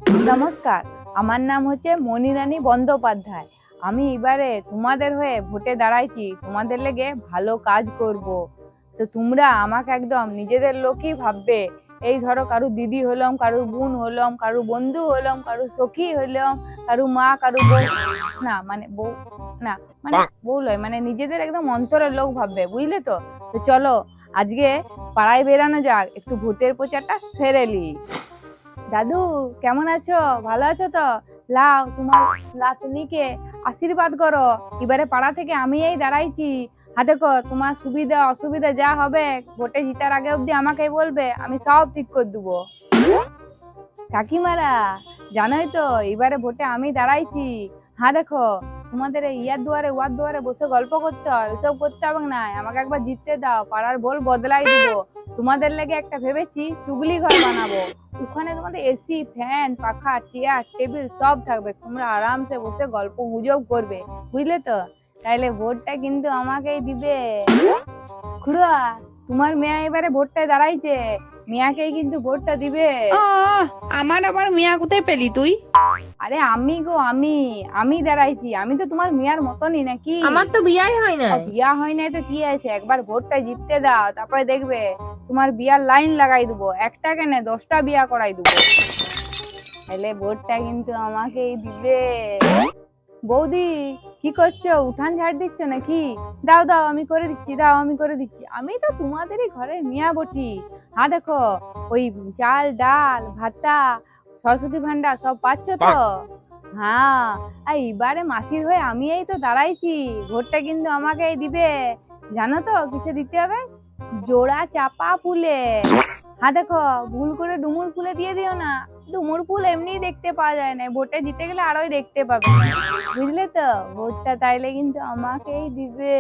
নমস্কার, আমার নাম হচ্ছে মণিরানী বন্দ্যোপাধ্যায়। আমি এবারে তোমাদের হয়ে ভোটে দাঁড়াইছি, তোমাদের লেগে ভালো কাজ করব। তো তোমরা আমাকে একদম নিজেদের লোকই ভাববে। এই ধরো কারু দিদি হলাম, কারু বোন হলাম, কারু বন্ধু হলাম, কারু সখী হলাম, কারু মা, কারু বউ, না মানে বউ, না মানে বউ লয়, মানে নিজেদের একদম অন্তরের লোক ভাববে, বুঝলে তো? তো চলো আজকে পাড়ায় বেরানো যাক, একটু ভোটের প্রচারটা সেরে লি। দাদু, কেমন আছো? ভালো আছো তো? লাও তোমার লাতনিকে আশীর্বাদ করো। এবারে পাড়া থেকে আমি এই দাঁড়াইছি। দেখো তোমার সুবিধা অসুবিধা যা হবে ভোটে জিতার আগে অব্দি আমাকেই বলবে, আমি সব ঠিক করে দেবো। কাকিমারা, জানোই তো এবারে ভোটে আমি দাঁড়াইছি। দেখো তোমাদের এই ইয়ার দুয়ারে ওয়ার দুয়ারে বসে গল্প করতে হয়, ওসব করতে হবে না। আমাকে একবার জিততে দাও, পাড়ার ভোল বদলাই দিব। তোমাদের লেগে একটা ভেবেছি চুগলি ঘর বানাবো। ওখানে তোমাদের এসি, ফ্যান, পাখা, চেয়ার, টেবিল সব থাকবে। তোমরা আরামসে বসে গল্প গুজব করবে, বুঝলে তো? তাইলে ভোটটা কিন্তু আমাকেই দিবে। খুড়া, তোমার মেয়ে এবারে ভোটটায় দাঁড়াইছে, মিয়াকেই কিন্তু ভোটটা দিবে। ও, আমার আবার মিয়া কোথায় পেলি তুই? আরে আমি গো, আমি আমি দাঁড়াইছি। আমি তো তোমার মিয়ার মতনই নাকি? আমার তো বিয়াই হয় না। বিয়া হয় নাই তো কি আছে, একবার ভোটটা জিততে দাও, তারপরে দেখবে তোমার বিয়ার লাইন লাগাই দেবো। একটা কেন 10টা বিয়া করাই দেবো। তাহলে ভোটটা কিন্তু আমাকেই দিবে। বৌদি, কি করছো? উঠান ঝাড় দিচ্ছ নাকি? দাও দাও, আমি করে দিচ্ছি, দাও আমি করে দিচ্ছি। আমি তো তোমাদেরই ঘরের মিয়া বটি। দেখো ওই চাল ডাল ভাতা সরস্বতী ভান্ডার সব পাচ্ছ তো? হ্যাঁ। আর এবারে মাসির হয়ে আমি এই তো দাঁড়াইছি, ভোটটা কিন্তু আমাকেই দিবে। জানো তো কিসে দিতে হবে? জোড়া চাপা ফুলে। দেখো ভুল করে ডুমুর ফুলে দিয়ে দিও না। ডুমুর ফুল এমনি দেখতে পাওয়া যায় না, ভোটে জিতে গেলে আরোই দেখতে পাবে না, বুঝলে তো? ভোটটা তাইলে কিন্তু আমাকেই দিবে।